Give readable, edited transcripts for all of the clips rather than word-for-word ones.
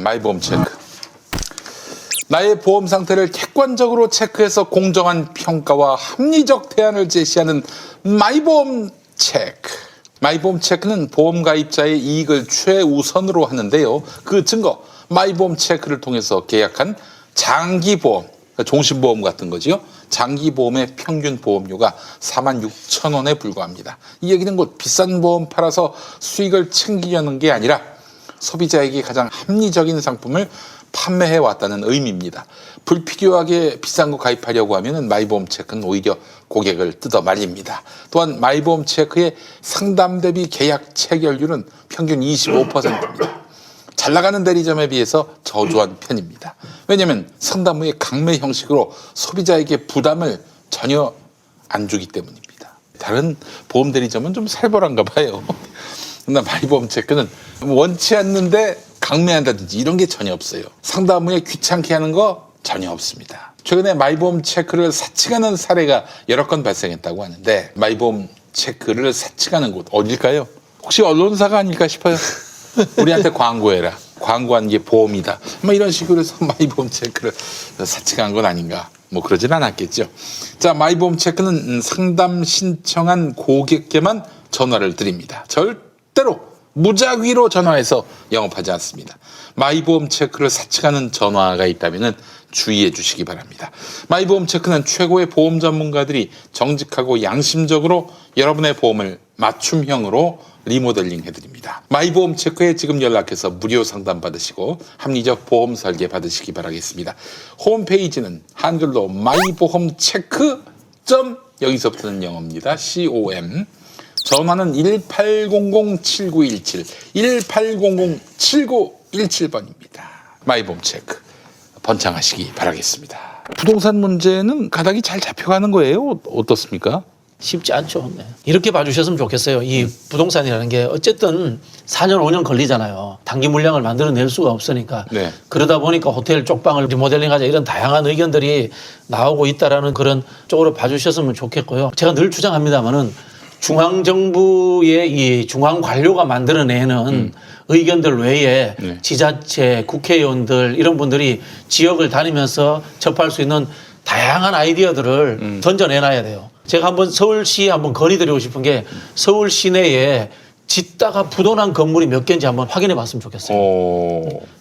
마이보험 체크. 나의 보험 상태를 객관적으로 체크해서 공정한 평가와 합리적 대안을 제시하는 마이보험 체크. 마이보험 체크는 보험 가입자의 이익을 최우선으로 하는데요. 그 증거, 마이보험 체크를 통해서 계약한 장기보험, 그러니까 종신보험 같은 거지요. 장기보험의 평균 보험료가 46,000원에 불과합니다. 이 얘기는 곧 비싼 보험 팔아서 수익을 챙기려는 게 아니라 소비자에게 가장 합리적인 상품을 판매해 왔다는 의미입니다. 불필요하게 비싼 거 가입하려고 하면 마이보험 체크는 오히려 고객을 뜯어 말립니다. 또한 마이보험 체크의 상담 대비 계약 체결률은 평균 25%입니다. 잘 나가는 대리점에 비해서 저조한 편입니다. 왜냐하면 상담 후에 강매 형식으로 소비자에게 부담을 전혀 안 주기 때문입니다. 다른 보험 대리점은 좀 살벌한가 봐요. 그러나 마이보험 체크는 원치 않는데 강매한다든지 이런 게 전혀 없어요. 상담 후에 귀찮게 하는 거 전혀 없습니다. 최근에 마이보험 체크를 사칭하는 사례가 여러 건 발생했다고 하는데 마이보험 체크를 사칭하는 곳 어딜까요? 혹시 언론사가 아닐까 싶어요. 우리한테 광고해라. 광고한 게 보험이다. 뭐 이런 식으로 해서 마이보험 체크를 사칭한 건 아닌가. 뭐 그러진 않았겠죠. 자, 마이보험 체크는 상담 신청한 고객께만 전화를 드립니다. 절대로 무작위로 전화해서 영업하지 않습니다. 마이보험 체크를 사칭하는 전화가 있다면 주의해 주시기 바랍니다. 마이보험 체크는 최고의 보험 전문가들이 정직하고 양심적으로 여러분의 보험을 맞춤형으로 리모델링 해드립니다. 마이보험 체크에 지금 연락해서 무료 상담 받으시고 합리적 보험 설계 받으시기 바라겠습니다. 홈페이지는 한글로 마이보험체크. 여기서부터는 영어입니다. COM. 전화는 1800-7917, 1800-7917번입니다. 마이보험 체크 번창하시기 바라겠습니다. 부동산 문제는 가닥이 잘 잡혀가는 거예요? 어떻습니까? 쉽지 않죠. 네. 이렇게 봐주셨으면 좋겠어요. 이 부동산이라는 게 어쨌든 4년, 5년 걸리잖아요. 단기 물량을 만들어낼 수가 없으니까. 네. 그러다 보니까 호텔 쪽방을 리모델링하자 이런 다양한 의견들이 나오고 있다라는 그런 쪽으로 봐주셨으면 좋겠고요. 제가 늘 주장합니다마는 중앙정부의 이 중앙관료가 만들어내는 의견들 외에 네. 지자체, 국회의원들 이런 분들이 지역을 다니면서 접할 수 있는 다양한 아이디어들을 던져내놔야 돼요. 제가 한번 서울시에 한번 건의드리고 싶은 게 서울 시내에 짓다가 부도난 건물이 몇 개인지 한번 확인해 봤으면 좋겠어요.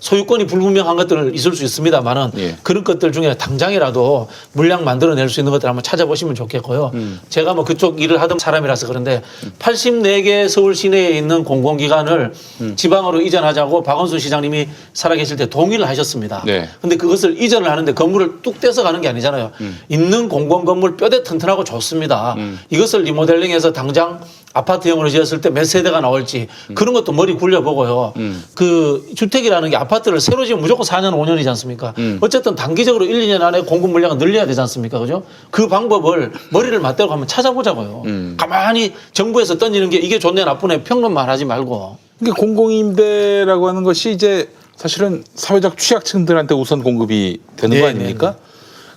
소유권이 불분명한 것들은 있을 수 있습니다만은 예. 그런 것들 중에 당장이라도 물량 만들어낼 수 있는 것들 한번 찾아보시면 좋겠고요. 제가 뭐 그쪽 일을 하던 사람이라서 그런데 84개 서울 시내에 있는 공공기관을 지방으로 이전하자고 박원순 시장님이 살아계실 때 동의를 하셨습니다. 네. 근데 그것을 이전을 하는데 건물을 뚝 떼서 가는 게 아니잖아요. 있는 공공 건물 뼈대 튼튼하고 좋습니다. 이것을 리모델링해서 당장 아파트형으로 지었을 때 몇 세대가 나올지 그런 것도 머리 굴려보고요. 그 주택이라는 게 아파트를 새로 지으면 무조건 4년, 5년이지 않습니까? 어쨌든 단기적으로 1, 2년 안에 공급 물량을 늘려야 되지 않습니까? 그죠? 그 방법을 머리를 맞대고 한번 찾아보자고요. 가만히 정부에서 던지는 게 이게 좋네 나쁘네 평론만 하지 말고. 그러니까 공공임대라고 하는 것이 이제 사실은 사회적 취약층들한테 우선 공급이 되는 거 아닙니까?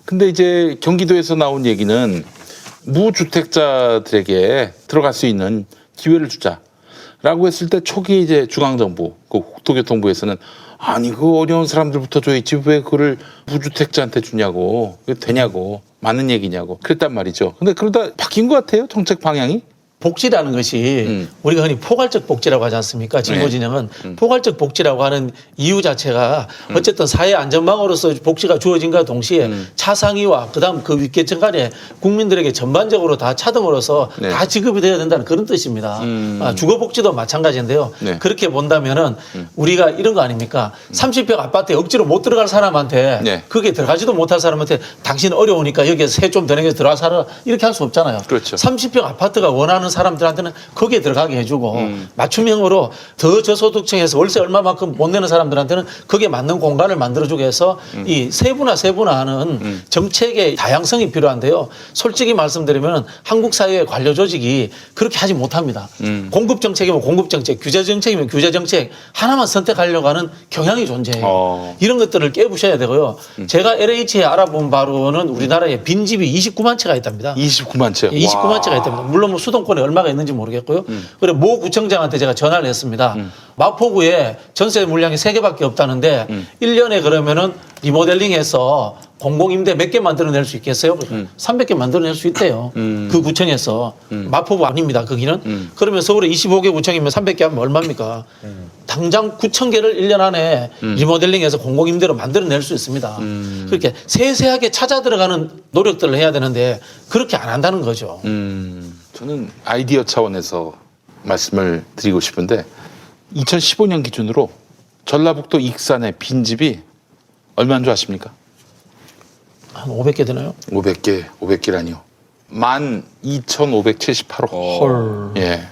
근데 이제 경기도에서 나온 얘기는 무주택자들에게 들어갈 수 있는 기회를 주자라고 했을 때 초기에 이제 중앙정부, 그 국토교통부에서는 아니 그 어려운 사람들부터 줘야지 왜 그걸 무주택자한테 주냐고, 그게 되냐고, 많은 얘기냐고 그랬단 말이죠. 근데 그러다 바뀐 것 같아요, 정책 방향이. 복지라는 것이 우리가 흔히 포괄적 복지라고 하지 않습니까? 진보진영은 포괄적 복지라고 하는 이유 자체가 어쨌든 사회 안전망으로서 복지가 주어진과 동시에 차상위와 그다음 그 윗계층 간에 국민들에게 전반적으로 다 차등으로서 네. 다 지급이 돼야 된다는 그런 뜻입니다. 주거복지도 마찬가지인데요. 네. 그렇게 본다면은 우리가 이런 거 아닙니까? 30평 아파트에 억지로 못 들어갈 사람한테 네. 그게 들어가지도 못할 사람한테 당신 어려우니까 여기에 세 좀 더 내게 들어가 살아 이렇게 할 수 없잖아요. 그렇죠. 30평 아파트가 원하는 사람들한테는 거기에 들어가게 해주고 맞춤형으로 더 저소득층에서 월세 얼마만큼 못 내는 사람들한테는 거기에 맞는 공간을 만들어주게 해서 이 세분화하는 정책의 다양성이 필요한데요. 솔직히 말씀드리면 한국 사회의 관료 조직이 그렇게 하지 못합니다. 공급 정책이면 공급 정책, 규제 정책이면 규제 정책 하나만 선택하려고 하는 경향이 존재해요. 이런 것들을 깨부셔야 되고요. 제가 LH에 알아본 바로는 우리나라에 빈집이 29만 채가 있답니다. 29만 채. 29만 채가 있답니다. 물론 뭐 수도권 쿠폰에 얼마가 있는지 모르겠고요. 그래 모 구청장한테 제가 전화를 했습니다. 마포구에 전세 물량이 3개밖에 없다는데 1년에 그러면은 리모델링해서 공공임대 몇 개 만들어낼 수 있겠어요? 300개 만들어낼 수 있대요. 그 구청에서. 마포구 아닙니다. 거기는. 그러면 서울에 25개 구청이면 300개 하면 얼마입니까? 당장 9천 개를 1년 안에 리모델링해서 공공임대로 만들어낼 수 있습니다. 그렇게 세세하게 찾아 들어가는 노력들을 해야 되는데 그렇게 안 한다는 거죠. 저는 아이디어 차원에서 말씀을 드리고 싶은데 2015년 기준으로 전라북도 익산의 빈집이 얼마인 줄 아십니까? 한 500개 되나요? 500개라니요. 12,578호. 헐. 예.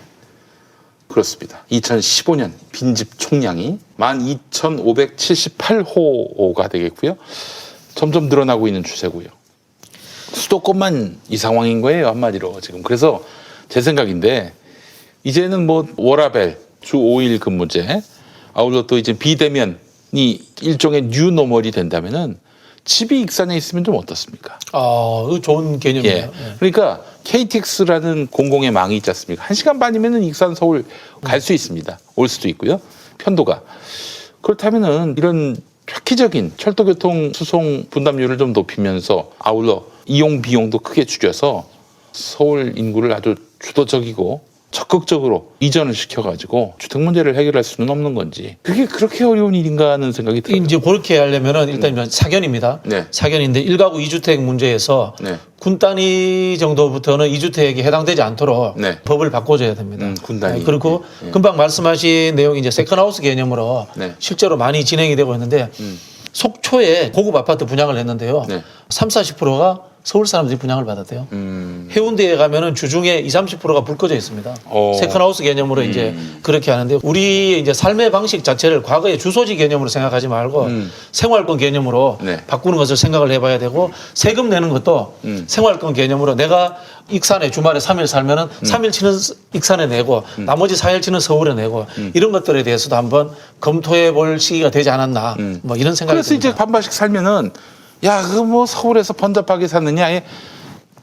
그렇습니다. 2015년 빈집 총량이 12,578호가 되겠고요. 점점 늘어나고 있는 추세고요. 수도권만 이 상황인 거예요, 한마디로 지금. 그래서 제 생각인데 이제는 뭐 워라밸 주 5일 근무제 아울러 또 이제 비대면이 일종의 뉴노멀이 된다면은 집이 익산에 있으면 좀 어떻습니까? 아, 이거 좋은 개념이에요. 예. 그러니까 KTX라는 공공의 망이 있지 않습니까? 1시간 반이면은 익산 서울 갈 수 있습니다. 올 수도 있고요. 편도가. 그렇다면은 이런 획기적인 철도교통 수송 분담률을 좀 높이면서 아울러 이용 비용도 크게 줄여서 서울 인구를 아주 주도적이고 적극적으로 이전을 시켜가지고 주택 문제를 해결할 수는 없는 건지 그게 그렇게 어려운 일인가 하는 생각이 들어요. 이제 그렇게 하려면은 일단 사견입니다. 네. 사견인데 1가구 2주택 문제에서 네. 군 단위 정도부터는 2주택에 해당되지 않도록 네. 법을 바꿔줘야 됩니다. 군 단위. 네, 그리고 네. 금방 말씀하신 내용이 이제 세컨하우스 개념으로 네. 실제로 많이 진행이 되고 있는데 속초에 고급 아파트 분양을 했는데요. 네. 30-40%가 서울 사람들이 분양을 받았대요. 해운대에 가면은 주중에 20-30%가 불 꺼져 있습니다. 세컨하우스 개념으로 이제 그렇게 하는데 우리의 이제 삶의 방식 자체를 과거의 주소지 개념으로 생각하지 말고 생활권 개념으로 네. 바꾸는 것을 생각을 해봐야 되고 세금 내는 것도 생활권 개념으로 내가 익산에 주말에 3일 살면은 3일치는 익산에 내고 나머지 4일치는 서울에 내고 이런 것들에 대해서도 한번 검토해 볼 시기가 되지 않았나 뭐 이런 생각이 그래서 듭니다. 이제 반반씩 살면은 야, 그거 뭐 서울에서 번잡하게 사느냐, 아예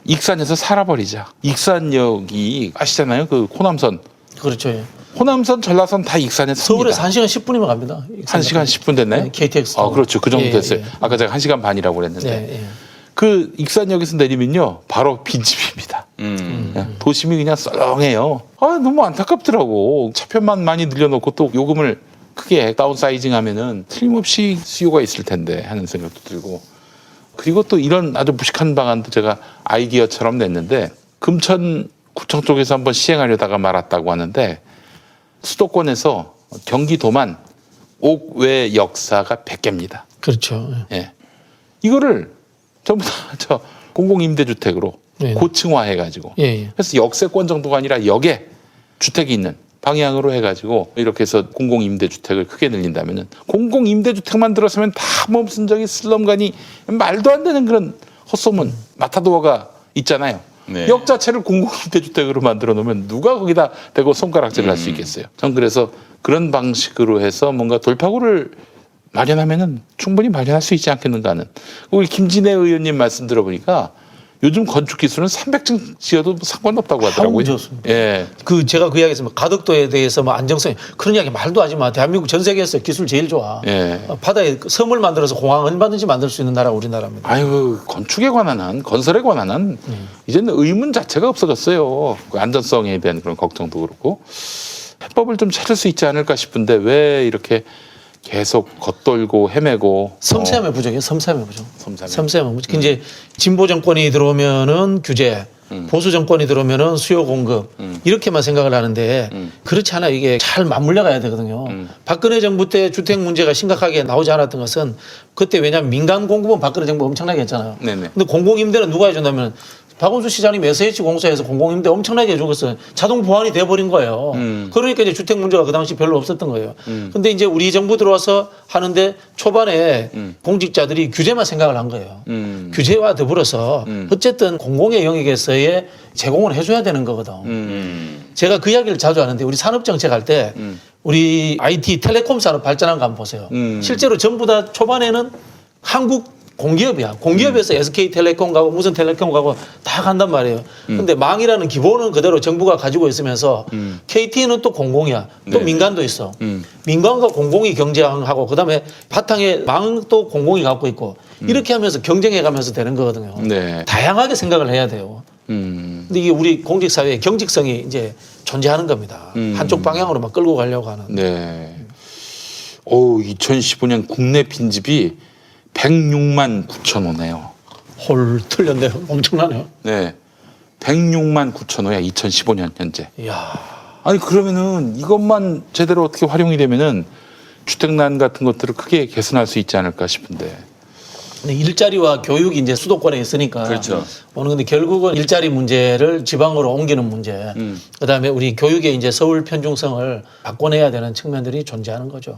익산에서 살아버리자. 익산역이 아시잖아요, 그 호남선. 그렇죠. 예. 호남선, 전라선 다 익산에 삽니다. 서울에서 1시간 10분이면 갑니다. 1시간 10분 됐나요? 네, KTX. 아, 그렇죠. 그 정도 예, 됐어요. 예. 아까 제가 1시간 반이라고 그랬는데. 네, 예. 그 익산역에서 내리면요, 바로 빈집입니다. 도심이 그냥 썰렁해요. 아, 너무 안타깝더라고. 차편만 많이 늘려놓고 또 요금을 크게 다운사이징 하면은 틀림없이 수요가 있을 텐데 하는 생각도 들고. 그리고 또 이런 아주 무식한 방안도 제가 아이디어처럼 냈는데 금천구청 쪽에서 한번 시행하려다가 말았다고 하는데 수도권에서 경기도만 옥외 역사가 100개입니다. 그렇죠. 예. 이거를 전부 다 저 공공임대주택으로 네. 고층화해가지고 예, 예. 그래서 역세권 정도가 아니라 역에 주택이 있는 방향으로 해가지고 이렇게 해서 공공임대주택을 크게 늘린다면은 공공임대주택만 들어서면 다 멈춘 적이 슬럼가니 말도 안 되는 그런 헛소문 마타도어가 있잖아요. 네. 역 자체를 공공임대주택으로 만들어 놓으면 누가 거기다 대고 손가락질을 할 수 있겠어요. 전 그래서 그런 방식으로 해서 뭔가 돌파구를 마련하면은 충분히 마련할 수 있지 않겠는가 하는. 우리 김진애 의원님 말씀 들어보니까 요즘 건축 기술은 300층 지어도 상관없다고 하더라고요. 좋습니다. 예. 그 제가 그 이야기에서 뭐 가덕도에 대해서 뭐 안정성 그런 이야기 말도 하지 마. 대한민국 전 세계에서 기술 제일 좋아. 예. 바다에 섬을 만들어서 공항 얼마든지 만들 수 있는 나라가 우리나라입니다. 아유, 건축에 관한 한, 건설에 관한 한, 이제는 의문 자체가 없어졌어요. 그 안전성에 대한 그런 걱정도 그렇고. 해법을 좀 찾을 수 있지 않을까 싶은데 왜 이렇게 계속 겉돌고 헤매고. 섬세함의 부족이에요. 섬세함의 부족. 섬세함의 섬세함의 부족. 이제 진보 정권이 들어오면은 규제, 보수 정권이 들어오면은 수요 공급 이렇게만 생각을 하는데 그렇지 않아. 이게 잘 맞물려 가야 되거든요. 박근혜 정부 때 주택 문제가 심각하게 나오지 않았던 것은 그때 왜냐하면 민간 공급은 박근혜 정부 엄청나게 했잖아요. 네네. 근데 공공임대는 누가 해준다면 박원순 시장님 SH 공사에서 공공임대 엄청나게 해주고서 자동 보완이 돼버린 거예요. 그러니까 이제 주택 문제가 그 당시 별로 없었던 거예요. 근데 이제 우리 정부 들어와서 하는데 초반에 공직자들이 규제만 생각을 한 거예요. 규제와 더불어서 어쨌든 공공의 영역에서의 제공을 해줘야 되는 거거든. 제가 그 이야기를 자주 하는데 우리 산업정책 할 때 우리 IT 텔레콤 산업 발전한 거 한번 보세요. 실제로 전부 다 초반에는 한국 공기업이야. 공기업에서 SK텔레콤 가고 무슨 텔레콤 가고 다 간단 말이에요. 근데 망이라는 기본은 그대로 정부가 가지고 있으면서 KT는 또 공공이야. 또 네. 민간도 있어. 민간과 공공이 경쟁하고 그다음에 바탕에 망도 공공이 갖고 있고 이렇게 하면서 경쟁해 가면서 되는 거거든요. 네. 다양하게 생각을 해야 돼요. 근데 이게 우리 공직사회의 경직성이 이제 존재하는 겁니다. 한쪽 방향으로만 끌고 가려고 하는. 네. 오, 2015년 국내 빈집이 106만 9천 호네요. 홀 틀렸네요. 엄청나네요. 네. 106만 9천 호야, 2015년 현재. 이야. 아니, 그러면은 이것만 제대로 어떻게 활용이 되면은 주택난 같은 것들을 크게 개선할 수 있지 않을까 싶은데. 근데 일자리와 교육이 이제 수도권에 있으니까. 그렇죠. 오늘 근데 결국은 일자리 문제를 지방으로 옮기는 문제. 그다음에 우리 교육의 이제 서울 편중성을 바꿔내야 되는 측면들이 존재하는 거죠.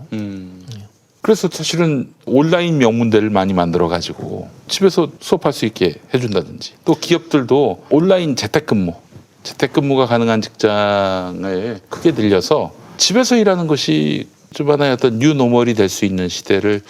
그래서 사실은 온라인 명문대를 많이 만들어 가지고 집에서 수업할 수 있게 해준다든지 또 기업들도 온라인 재택근무가 가능한 직장을 크게 늘려서 집에서 일하는 것이 좀 하나의 어떤 뉴노멀이 될 수 있는 시대를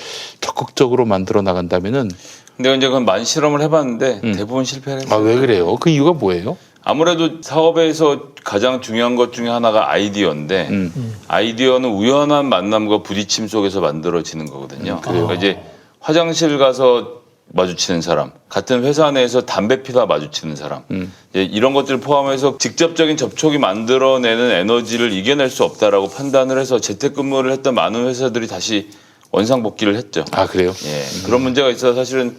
적극적으로 만들어 나간다면은. 근데 이제 그건 많이 실험을 해봤는데 대부분 실패를 했어요. 아, 왜 그래요? 그 이유가 뭐예요? 아무래도 사업에서 가장 중요한 것 중에 하나가 아이디어인데 아이디어는 우연한 만남과 부딪힘 속에서 만들어지는 거거든요. 그러니까 이제 화장실 가서 마주치는 사람, 같은 회사 내에서 담배 피다 마주치는 사람, 이제 이런 것들을 포함해서 직접적인 접촉이 만들어내는 에너지를 이겨낼 수 없다라고 판단을 해서 재택근무를 했던 많은 회사들이 다시 원상복귀를 했죠. 아, 그래요? 예, 그런 문제가 있어서 사실은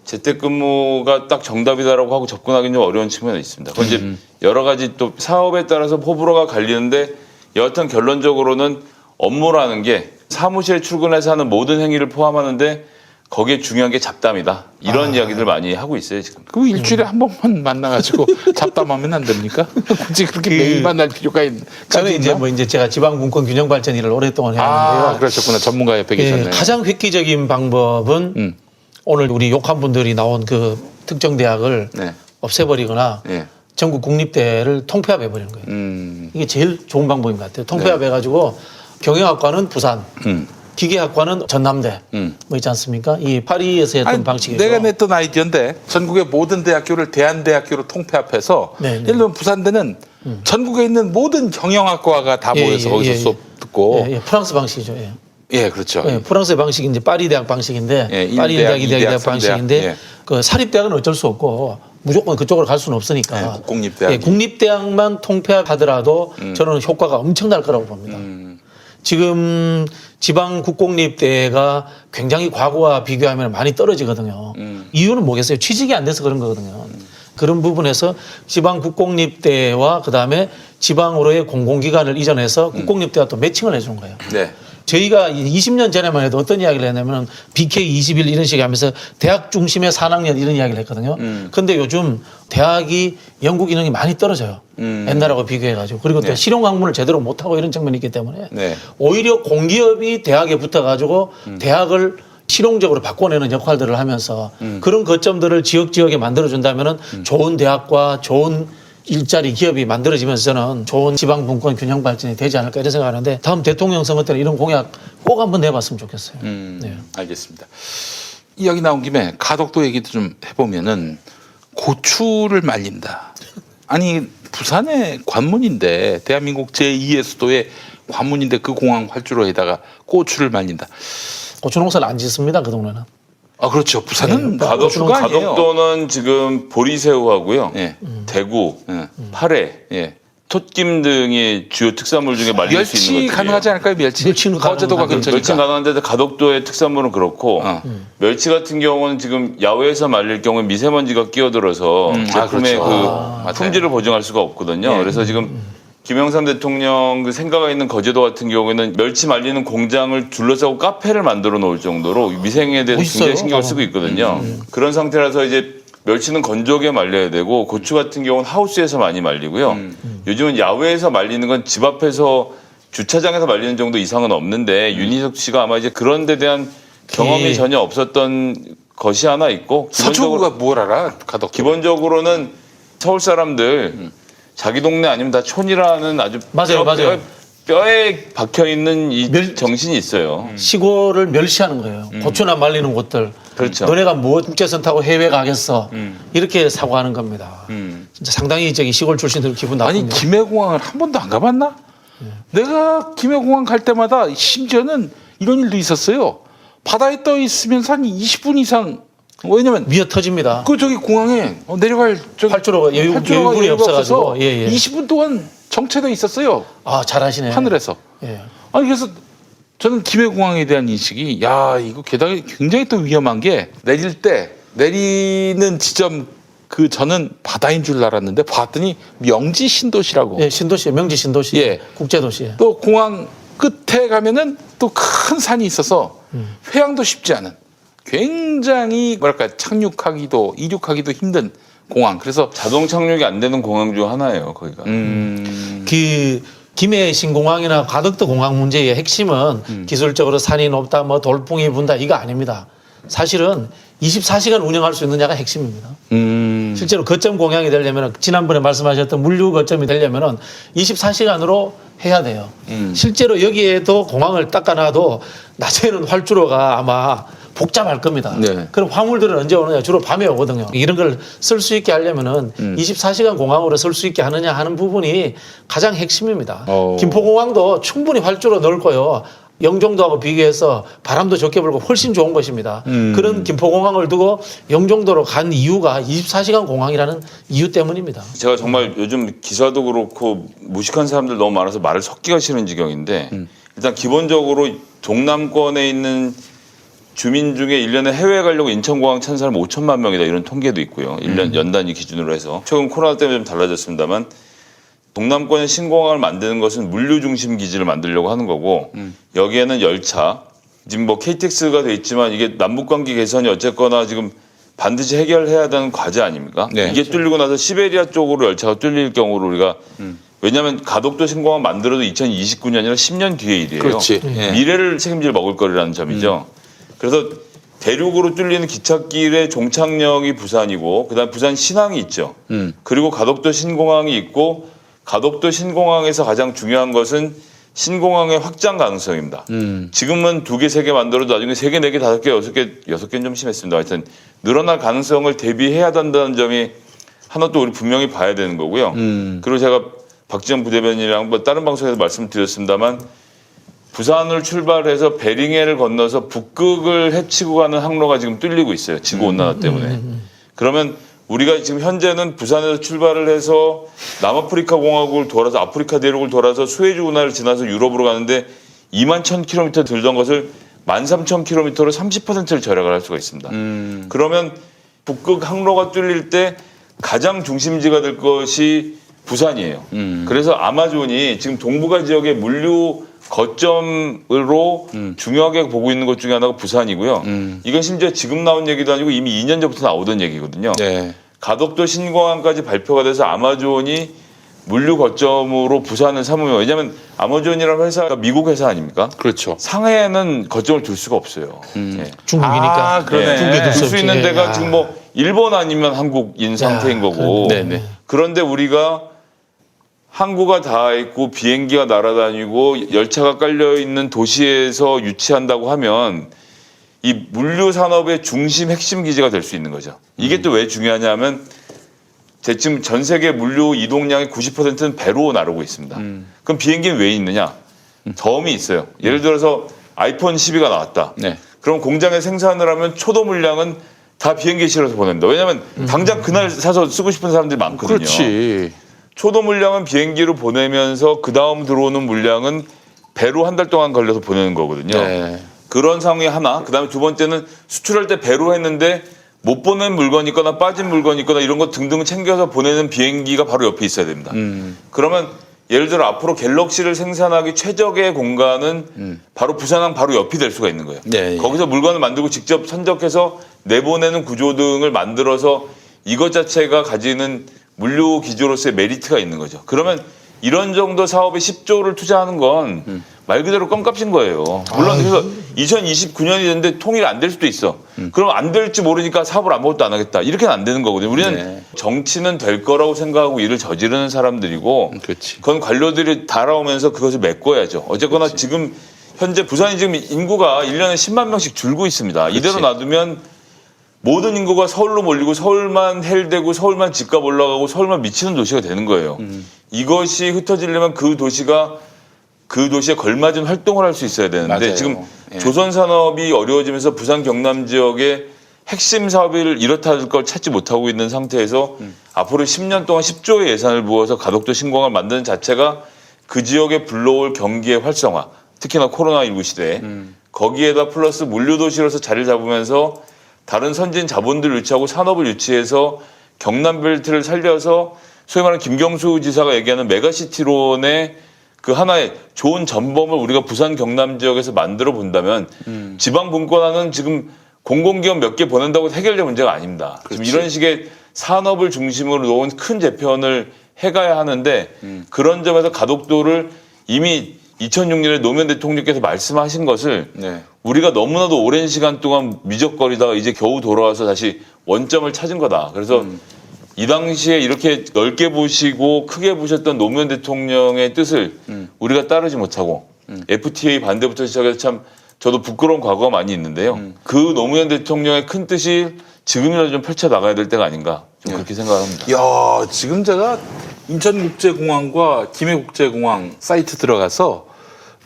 재택근무가 딱 정답이다라고 하고 접근하기는 좀 어려운 측면이 있습니다. 그건 이제 여러 가지 또 사업에 따라서 호불호가 갈리는데 여하튼 결론적으로는 업무라는 게 사무실에 출근해서 하는 모든 행위를 포함하는데 거기에 중요한 게 잡담이다. 이런 이야기들 많이 하고 있어요, 지금. 그 일주일에 한 번만 만나가지고 잡담하면 안 됩니까? 굳이 그렇게 매일 만날 필요가 저는 이제 뭐 이제 제가 지방분권 균형 발전 일을 오랫동안 해왔는데요. 아, 그러셨구나. 전문가 옆에 계셨네요. 가장 획기적인 방법은 오늘 우리 욕한 분들이 나온 그 특정 대학을 네. 없애버리거나 예. 전국 국립대를 통폐합해버리는 거예요. 이게 제일 좋은 방법인 것 같아요. 통폐합해가지고 경영학과는 부산, 기계학과는 전남대 뭐 있지 않습니까? 이 파리에서 했던 아니, 방식이죠. 내가 냈던 아이디어인데 전국의 모든 대학교를 대한대학교로 통폐합해서 네, 네. 예를 들면 부산대는 전국에 있는 모든 경영학과가 다 모여서 거기서 수업 듣고 예, 프랑스 방식이죠. 예. 예, 그렇죠. 예, 프랑스의 방식이 이제 파리 대학 방식인데 예, 파리 일대학, 대학, 이대학 이대학, 방식인데 삼대학. 예. 그 사립대학은 어쩔 수 없고 무조건 그쪽으로 갈 수는 없으니까 예, 국립대학. 예, 국립대학만 통폐합하더라도 저는 효과가 엄청날 거라고 봅니다. 지금 지방 국공립대가 굉장히 과거와 비교하면 많이 떨어지거든요. 이유는 뭐겠어요? 취직이 안 돼서 그런 거거든요. 그런 부분에서 지방 국공립대와 그다음에 지방으로의 공공기관을 이전해서 국공립대와 또 매칭을 해주는 거예요. 네. 저희가 20년 전에만 해도 어떤 이야기를 했냐면 BK 20일 이런 식으로 하면서 대학 중심의 산학년 이런 이야기를 했거든요. 근데 요즘 대학이 연구 기능이 많이 떨어져요. 옛날하고 비교해가지고. 그리고 또 네. 실용 학문을 제대로 못하고 이런 측면이 있기 때문에 네. 오히려 공기업이 대학에 붙어가지고 대학을 실용적으로 바꿔내는 역할들을 하면서 그런 거점들을 지역에 만들어준다면 좋은 대학과 좋은 일자리 기업이 만들어지면서 저는 좋은 지방분권 균형 발전이 되지 않을까 이런 생각하는데 다음 대통령 선거 때는 이런 공약 꼭 한번 내봤으면 좋겠어요. 네. 알겠습니다. 이야기 나온 김에 가덕도 얘기도 좀 해보면은 고추를 말린다. 아니 부산의 관문인데 대한민국 제2의 수도의 관문인데 그 공항 활주로에다가 고추를 말린다. 고추 농사를 안 짓습니다. 그 동네는. 아 그렇죠. 부산은 네, 고추가 아니에요. 가덕도는 지금 보리새우하고요. 예. 대구, 예. 파래, 예. 톳김 등이 주요 특산물 중에 말릴 수 있는 멸치 것들이에요. 가능하지 않을까요? 멸치. 멸치는 거제도가 가능하죠. 근처니까. 멸치 가능한데 가덕도의 특산물은 그렇고 멸치 같은 경우는 지금 야외에서 말릴 경우에 미세먼지가 끼어들어서 제품의 그렇죠. 그 맞아요. 품질을 보증할 수가 없거든요. 예. 그래서 지금 김영삼 대통령 그 생가가 있는 거제도 같은 경우에는 멸치 말리는 공장을 둘러싸고 카페를 만들어 놓을 정도로 위생에 대해서 멋있어요. 굉장히 신경을 쓰고 있거든요. 그런 상태라서 이제 멸치는 건조하게 말려야 되고 고추 같은 경우는 하우스에서 많이 말리고요. 요즘은 야외에서 말리는 건 집 앞에서 주차장에서 말리는 정도 이상은 없는데 윤희석 씨가 아마 이제 그런 데 대한 경험이 전혀 없었던 것이 하나 있고 서초구가 뭘 알아? 가덕도. 기본적으로는 서울 사람들 자기 동네 아니면 다 촌이라는 아주 맞아요, 맞아요. 뼈에 박혀 있는 이 정신이 있어요. 시골을 멸시하는 거예요. 고추나 말리는 곳들. 그렇죠. 너네가 뭐 국제선 타고 해외 가겠어. 이렇게 사고하는 겁니다. 진짜 상당히 저기 시골 출신들 기분 아니 나쁩니다. 김해공항을 한 번도 안 가봤나? 내가 김해공항 갈 때마다 심지어는 이런 일도 있었어요. 바다에 떠 있으면서 한 20분 이상 왜냐면 미어 터집니다. 그 저기 공항에 내려갈 저기 활주로가 여유분이 없어가지고. 예. 20분 동안 정체돼 있었어요. 아, 잘하시네. 하늘에서. 예. 아니 그래서 저는 김해공항에 대한 인식이 야 이거 게다가 굉장히 또 위험한 게 내리는 지점 그 저는 바다인 줄 알았는데 봤더니 명지 신도시라고. 예, 신도시, 명지 신도시. 예. 국제도시. 또 공항 끝에 가면은 또 큰 산이 있어서 회항도 쉽지 않은 굉장히 뭐랄까 착륙하기도 이륙하기도 힘든 공항. 그래서 자동 착륙이 안 되는 공항 중 하나예요, 거기가. 그 김해 신공항이나 가덕도 공항 문제의 핵심은 기술적으로 산이 높다, 뭐 돌풍이 분다 이거 아닙니다. 사실은 24시간 운영할 수 있느냐가 핵심입니다. 실제로 거점 공항이 되려면 지난번에 말씀하셨던 물류 거점이 되려면 24시간으로 해야 돼요. 실제로 여기에도 공항을 닦아놔도 낮에는 활주로가 아마 복잡할 겁니다. 네. 그럼 화물들은 언제 오느냐? 주로 밤에 오거든요. 이런 걸 쓸 수 있게 하려면은 24시간 공항으로 쓸 수 있게 하느냐 하는 부분이 가장 핵심입니다. 김포공항도 충분히 활주로 넓고요. 영종도하고 비교해서 바람도 적게 불고 훨씬 좋은 것입니다. 그런 김포공항을 두고 영종도로 간 이유가 24시간 공항이라는 이유 때문입니다. 제가 정말 요즘 기사도 그렇고 무식한 사람들 너무 많아서 말을 섞기가 싫은 지경인데 일단 기본적으로 동남권에 있는 주민 중에 1년에 해외 가려고 인천공항 찬 사람 5천만 명이다 이런 통계도 있고요. 1년 연단위 기준으로 해서. 최근 코로나 때문에 좀 달라졌습니다만 동남권의 신공항을 만드는 것은 물류 중심 기지를 만들려고 하는 거고 여기에는 열차, 지금 뭐 KTX가 돼 있지만 이게 남북관계 개선이 어쨌거나 지금 반드시 해결해야 되는 과제 아닙니까? 네. 이게 뚫리고 나서 시베리아 쪽으로 열차가 뚫릴 경우로 우리가 왜냐하면 가덕도 신공항 만들어도 2029년이라 10년 뒤의 일이에요. 그렇지. 예. 미래를 책임질 먹을거리라는 점이죠. 그래서 대륙으로 뚫리는 기찻길의 종착역이 부산이고 그다음 부산 신항이 있죠. 그리고 가덕도 신공항이 있고 가덕도 신공항에서 가장 중요한 것은 신공항의 확장 가능성입니다. 지금은 2개, 3개 만들어도 나중에 3개, 4개, 5개, 6개는 좀 심했습니다. 하여튼 늘어날 가능성을 대비해야 된다는 점이 하나 또 우리 분명히 봐야 되는 거고요. 그리고 제가 박지원 부대변인이랑 뭐 다른 방송에서 말씀드렸습니다만 부산을 출발해서 베링해를 건너서 북극을 헤치고 가는 항로가 지금 뚫리고 있어요. 지구온난화 때문에. 그러면 우리가 지금 현재는 부산에서 출발을 해서 남아프리카 공화국을 돌아서 아프리카 대륙을 돌아서 수에즈 운하를 지나서 유럽으로 가는데 21,000km 들던 것을 13,000km로 30%를 절약을 할 수가 있습니다. 그러면 북극 항로가 뚫릴 때 가장 중심지가 될 것이 부산이에요. 그래서 아마존이 지금 동북아 지역의 물류 거점으로 중요하게 보고 있는 것 중에 하나가 부산이고요. 이건 심지어 지금 나온 얘기도 아니고 이미 2년 전부터 나오던 얘기거든요. 네. 가덕도 신공항까지 발표가 돼서 아마존이 물류 거점으로 부산을 삼으면 왜냐하면 아마존이라는 회사가 미국 회사 아닙니까? 그렇죠. 상해에는 거점을 둘 수가 없어요. 예. 중국이니까. 아, 그러네. 중국에 둘 수 둘 수 없지. 있는 데가 야. 지금 뭐 일본 아니면 한국인 상태인 거고. 네네. 그런데 우리가 항구가 다 있고 비행기가 날아다니고 열차가 깔려 있는 도시에서 유치한다고 하면 이 물류 산업의 중심 핵심 기지가 될 수 있는 거죠. 이게 또 왜 중요하냐면 지금 전 세계 물류 이동량의 90%는 배로 나르고 있습니다. 그럼 비행기는 왜 있느냐? 덤이 있어요. 예를 들어서 아이폰 12가 나왔다. 네. 그럼 공장에 생산을 하면 초도 물량은 다 비행기에 실어서 보냅니다. 왜냐하면 당장 그날 사서 쓰고 싶은 사람들이 많거든요. 그렇지. 초도 물량은 비행기로 보내면서 그 다음 들어오는 물량은 배로 한 달 동안 걸려서 보내는 거거든요. 네. 그런 상황이 하나. 그다음에 두 번째는 수출할 때 배로 했는데 못 보낸 물건이 있거나 빠진 물건이 있거나 이런 거 등등 챙겨서 보내는 비행기가 바로 옆에 있어야 됩니다. 그러면 예를 들어 앞으로 갤럭시를 생산하기 최적의 공간은 바로 부산항 바로 옆이 될 수가 있는 거예요. 네. 거기서 물건을 만들고 직접 선적해서 내보내는 구조 등을 만들어서 이것 자체가 가지는 물류 기조로서의 메리트가 있는 거죠. 그러면 이런 정도 사업에 10조를 투자하는 건 말 그대로 껌값인 거예요. 물론 그래서 2029년이 됐는데 통일이 안 될 수도 있어. 그럼 안 될지 모르니까 사업을 아무것도 안 하겠다. 이렇게는 안 되는 거거든요. 우리는 네. 정치는 될 거라고 생각하고 일을 저지르는 사람들이고 그렇지. 그건 관료들이 달아오면서 그것을 메꿔야죠. 어쨌거나 그렇지. 지금 현재 부산이 지금 인구가 1년에 10만 명씩 줄고 있습니다. 이대로 놔두면 모든 인구가 서울로 몰리고 서울만 헬되고 서울만 집값 올라가고 서울만 미치는 도시가 되는 거예요. 이것이 흩어지려면 그 도시에 걸맞은 활동을 할 수 있어야 되는데 맞아요. 지금 예. 조선 산업이 어려워지면서 부산 경남 지역의 핵심 사업을 이렇다 할 걸 찾지 못하고 있는 상태에서 앞으로 10년 동안 10조의 예산을 부어서 가덕도 신공항을 만드는 자체가 그 지역에 불러올 경기의 활성화, 특히나 코로나19 시대에 거기에다 플러스 물류도시로서 자리를 잡으면서 다른 선진 자본들을 유치하고 산업을 유치해서 경남벨트를 살려서 소위 말하는 김경수 지사가 얘기하는 메가시티론의 그 하나의 좋은 전범을 우리가 부산 경남 지역에서 만들어 본다면 지방 분권화는 지금 공공기업 몇 개 보낸다고 해결될 문제가 아닙니다. 지금 그렇지. 이런 식의 산업을 중심으로 놓은 큰 재편을 해가야 하는데 그런 점에서 가덕도를 이미 2006년에 노무현 대통령께서 말씀하신 것을 네. 우리가 너무나도 오랜 시간 동안 미적거리다가 이제 겨우 돌아와서 다시 원점을 찾은 거다. 그래서 이 당시에 이렇게 넓게 보시고 크게 보셨던 노무현 대통령의 뜻을 우리가 따르지 못하고 FTA 반대부터 시작해서 참 저도 부끄러운 과거가 많이 있는데요. 그 노무현 대통령의 큰 뜻이 지금이라도 좀 펼쳐 나가야 될 때가 아닌가 좀 그렇게 생각합니다. 야, 지금 제가 인천국제공항과 김해국제공항 사이트 들어가서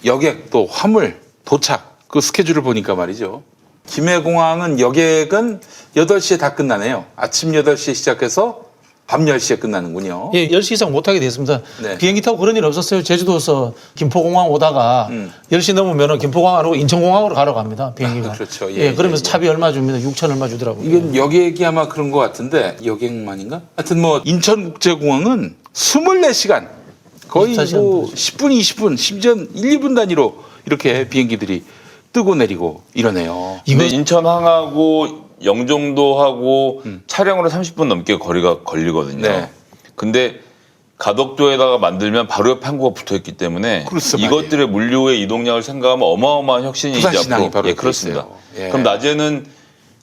여객 또 화물 도착 그 스케줄을 보니까 말이죠. 김해공항은 여객은 8시에 다 끝나네요. 아침 8시에 시작해서 밤 10시에 끝나는군요. 예, 10시 이상 못하게 됐습니다. 네. 비행기 타고 그런 일 없었어요. 제주도에서 김포공항 오다가 10시 넘으면 김포공항 안 오고 인천공항으로 가러 갑니다. 비행기가. 아, 그렇죠. 예, 그러면서 차비 얼마 줍니다. 6천 얼마 주더라고요. 이건 여객이 아마 그런 것 같은데 여객만인가? 하여튼 뭐 인천국제공항은 24시간 거의 24시간 뭐 10분, 20분, 심지어 1, 2분 단위로 이렇게 비행기들이 뜨고 내리고 이러네요. 근데 인천항하고 영종도하고 차량으로 30분 넘게 거리가 걸리거든요. 네. 근데 가덕도에다가 만들면 바로 옆에 항구가 붙어있기 때문에 그렇소 이것들의 물류의 이동량을 생각하면 어마어마한 혁신이 이제 부산시장이 앞으로 바로 예, 옆에 그렇습니다. 있어요. 예. 그럼 낮에는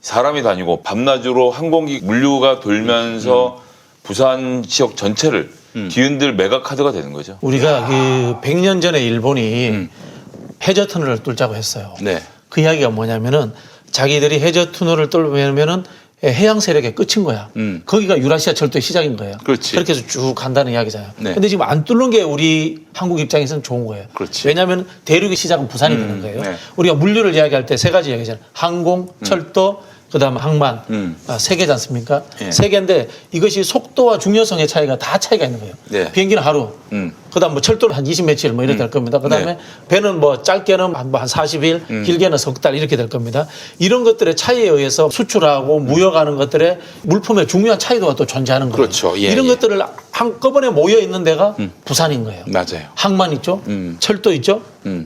사람이 다니고 밤낮으로 항공기 물류가 돌면서 부산 지역 전체를 뒤흔들 메가카드가 되는 거죠. 우리가 그 100년 전에 일본이 해저 터널을 뚫자고 했어요. 네. 그 이야기가 뭐냐면은 자기들이 해저 터널을 뚫으면은 해양 세력의 끝인 거야. 거기가 유라시아 철도의 시작인 거예요. 그렇지. 그렇게 해서 쭉 간다는 이야기잖아요. 네. 근데 지금 안 뚫는 게 우리 한국 입장에서는 좋은 거예요. 그렇지. 왜냐하면 대륙의 시작은 부산이 되는 거예요. 네. 우리가 물류를 이야기할 때 세 가지 이야기잖아요. 항공, 철도, 그다음 항만 세 개지 않습니까? 예. 세 개인데 이것이 속도와 중요성의 차이가 다 차이가 있는 거예요. 네. 비행기는 하루, 그다음 뭐 철도는 한 20며칠 뭐 이렇게 될 겁니다. 그다음에 네. 배는 뭐 짧게는 한 40일, 길게는 석 달 이렇게 될 겁니다. 이런 것들의 차이에 의해서 수출하고 무역하는 것들의 물품의 중요한 차이도가 또 존재하는 거예요. 그렇죠. 예, 이런 예. 것들을 한꺼번에 모여 있는 데가 부산인 거예요. 맞아요. 항만 있죠, 철도 있죠,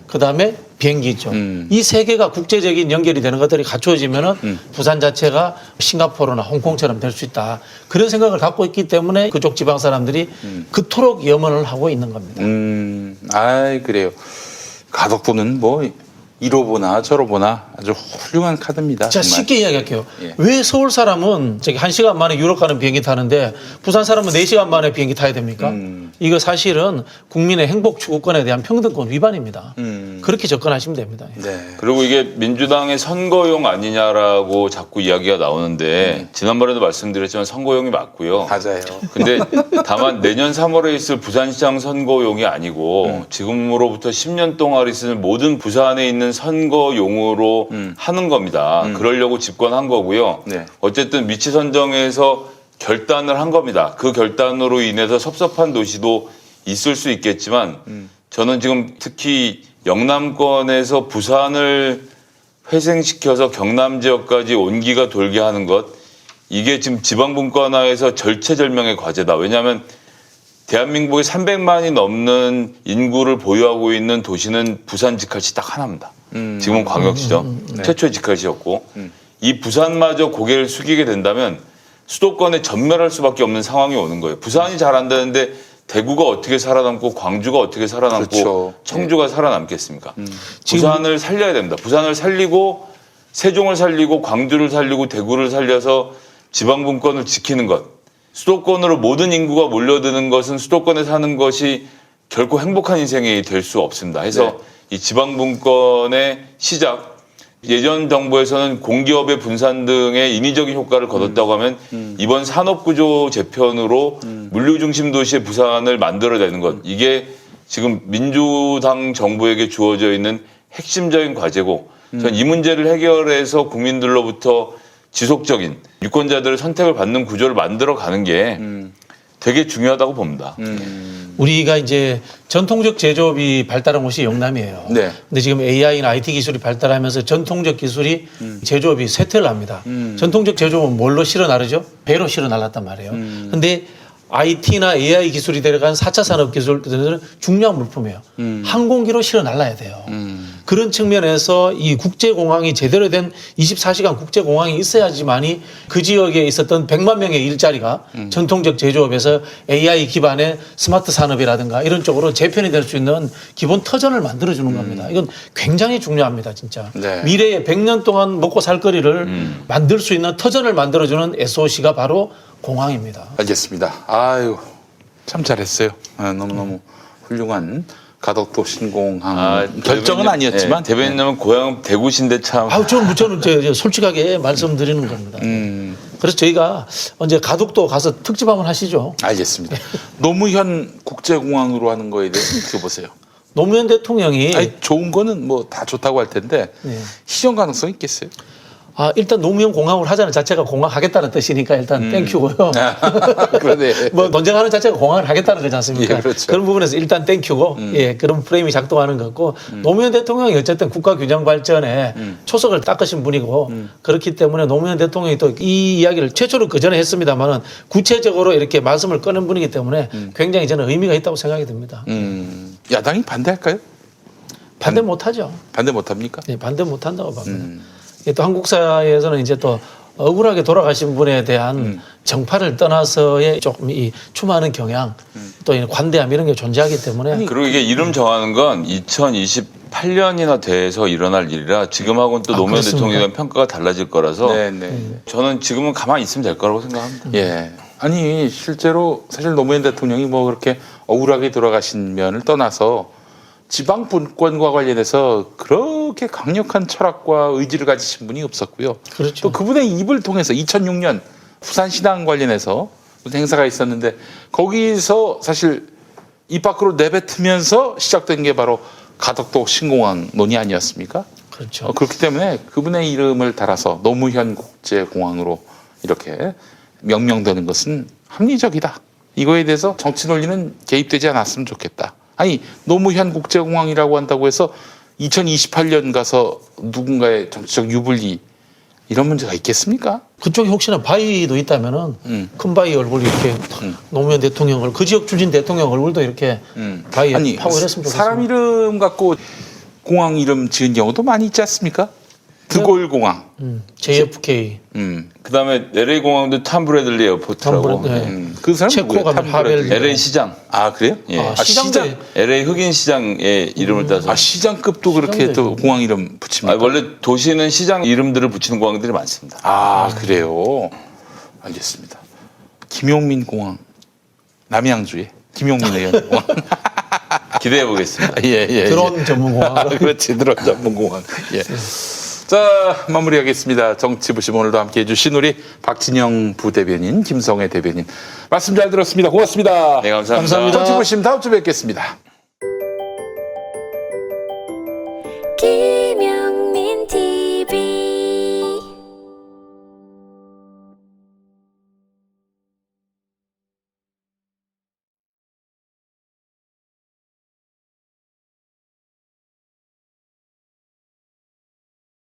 그다음에 비행기 있죠. 이 세 개가 국제적인 연결이 되는 것들이 갖추어지면은 부산 자체가 싱가포르나 홍콩처럼 될 수 있다. 그런 생각을 갖고 있기 때문에 그쪽 지방 사람들이 그토록 염원을 하고 있는 겁니다. 아이, 그래요. 가덕도는 뭐, 이로 보나 저로 보나 아주 훌륭한 카드입니다. 자, 정말. 쉽게 이야기할게요. 예. 왜 서울 사람은 저기 1시간 만에 유럽 가는 비행기 타는데 부산 사람은 4시간 만에 비행기 타야 됩니까? 이거 사실은 국민의 행복 추구권에 대한 평등권 위반입니다. 그렇게 접근하시면 됩니다. 네. 그리고 이게 민주당의 선거용 아니냐라고 자꾸 이야기가 나오는데 지난번에도 말씀드렸지만 선거용이 맞고요. 맞아요. 근데 다만 내년 3월에 있을 부산시장 선거용이 아니고 지금으로부터 10년 동안 있을 모든 부산에 있는 선거용으로 하는 겁니다. 그러려고 집권한 거고요. 네. 어쨌든 위치 선정에서 결단을 한 겁니다. 그 결단으로 인해서 섭섭한 도시도 있을 수 있겠지만 저는 지금 특히 영남권에서 부산을 회생시켜서 경남 지역까지 온기가 돌게 하는 것, 이게 지금 지방분권화에서 절체절명의 과제다. 왜냐하면 대한민국의 300만이 넘는 인구를 보유하고 있는 도시는 부산 직할시 딱 하나입니다. 지금은 광역시죠. 네. 최초의 직할시였고 이 부산마저 고개를 숙이게 된다면 수도권에 전멸할 수밖에 없는 상황이 오는 거예요. 부산이 잘한다는데 대구가 어떻게 살아남고 광주가 어떻게 살아남고 그렇죠. 청주가 살아남겠습니까? 부산을 살려야 됩니다. 부산을 살리고 세종을 살리고 광주를 살리고 대구를 살려서 지방분권을 지키는 것. 수도권으로 모든 인구가 몰려드는 것은 수도권에 사는 것이 결코 행복한 인생이 될 수 없습니다. 해서 이 지방분권의 시작, 예전 정부에서는 공기업의 분산 등의 인위적인 효과를 거뒀다고 하면 이번 산업구조 재편으로 물류중심 도시의 부산을 만들어내는 것. 이게 지금 민주당 정부에게 주어져 있는 핵심적인 과제고 전 이 문제를 해결해서 국민들로부터 지속적인 유권자들의 선택을 받는 구조를 만들어가는 게 되게 중요하다고 봅니다. 우리가 이제 전통적 제조업이 발달한 곳이 영남이에요. 네. 근데 지금 AI나 IT 기술이 발달하면서 전통적 기술이 제조업이 쇠퇴를 합니다. 전통적 제조업은 뭘로 실어 나르죠? 배로 실어 날랐단 말이에요. 근데 IT나 AI 기술이 들어간 4차 산업 기술들은 중요한 물품이에요. 항공기로 실어 날라야 돼요. 그런 측면에서 이 국제공항이 제대로 된 24시간 국제공항이 있어야지만이 그 지역에 있었던 100만 명의 일자리가 전통적 제조업에서 AI 기반의 스마트 산업이라든가 이런 쪽으로 재편이 될 수 있는 기본 터전을 만들어주는 겁니다. 이건 굉장히 중요합니다, 진짜. 네. 미래에 100년 동안 먹고 살 거리를 만들 수 있는 터전을 만들어주는 SOC가 바로 공항입니다. 알겠습니다. 아유, 참 잘했어요. 너무너무 훌륭한 가덕도 신공항 결정은 아니었지만 대변인님은 고향 대구신데 참. 저는 이제 솔직하게 말씀드리는 겁니다. 그래서 저희가 언제 가덕도 가서 특집 한번 하시죠. 알겠습니다. 노무현 국제공항으로 하는 거에 대해서 어떻게 보세요? 노무현 대통령이 아니, 좋은 거는 뭐 다 좋다고 할 텐데 네. 실현 가능성 있겠어요? 일단 노무현 공항을 하자는 자체가 공항하겠다는 뜻이니까 일단 땡큐고요. 그러네. 뭐 논쟁하는 자체가 공항을 하겠다는 거지 않습니까? 예, 그렇죠. 그런 부분에서 일단 땡큐고 예, 그런 프레임이 작동하는 것 같고 노무현 대통령이 어쨌든 국가 균형 발전에 초석을 닦으신 분이고 그렇기 때문에 노무현 대통령이 또 이 이야기를 최초로 그 전에 했습니다만은 구체적으로 이렇게 말씀을 꺼낸 분이기 때문에 굉장히 저는 의미가 있다고 생각이 듭니다. 야당이 반대할까요? 반대 못하죠. 반대 못합니까? 예, 반대 못한다고 봅니다. 또 한국 사회에서는 이제 또 억울하게 돌아가신 분에 대한 정파를 떠나서의 조금 이 추모하는 경향 또 이 관대함 이런 게 존재하기 때문에 그리고 이게 이름 정하는 건 2028년이나 돼서 일어날 일이라 지금하고는 또 노무현 그렇습니까? 대통령에 대한 평가가 달라질 거라서 네. 저는 지금은 가만히 있으면 될 거라고 생각합니다. 예. 아니 실제로 사실 노무현 대통령이 뭐 그렇게 억울하게 돌아가신 면을 떠나서 지방 분권과 관련해서 그렇게 강력한 철학과 의지를 가지신 분이 없었고요. 그렇죠. 또 그분의 입을 통해서 2006년 부산시당 관련해서 무슨 행사가 있었는데 거기서 사실 입 밖으로 내뱉으면서 시작된 게 바로 가덕도 신공항 논의 아니었습니까? 그렇죠. 그렇기 때문에 그분의 이름을 달아서 노무현 국제공항으로 이렇게 명명되는 것은 합리적이다. 이거에 대해서 정치 논리는 개입되지 않았으면 좋겠다. 아니 노무현 국제공항이라고 한다고 해서 2028년 가서 누군가의 정치적 유불리 이런 문제가 있겠습니까? 그쪽에 혹시나 바위도 있다면은 큰 바위 얼굴 이렇게 노무현 대통령 얼굴 그 지역 출신 대통령 얼굴도 이렇게 바위에 아니 파고 이랬으면 좋겠습니다. 사람 이름 갖고 공항 이름 지은 경우도 많이 있지 않습니까? 드골공항. JFK. 그다음에 LA 공항도 탐 브래들리 에어포트라고. 탐 브래들리, 그 사람 체코가 하벨. LA 시장. 아 그래요? 예. 시장도 LA 흑인 시장의 이름을 따서. 아 시장급도 그렇게 시장도 또 공항 이름 붙입니까? 원래 도시는 시장 이름들을 붙이는 공항들이 많습니다. 아 그래요. 알겠습니다. 김용민 공항 남양주에 김용민 의원 공항. 기대해 보겠습니다. 예. 드론 전문 공항. 그렇지 드론 전문 공항. 예. 자 마무리하겠습니다. 정치부심 오늘도 함께해 주신 우리 박진영 부대변인, 김성애 대변인 말씀 잘 들었습니다. 고맙습니다. 네, 감사합니다. 감사합니다. 정치부심 다음 주에 뵙겠습니다. 기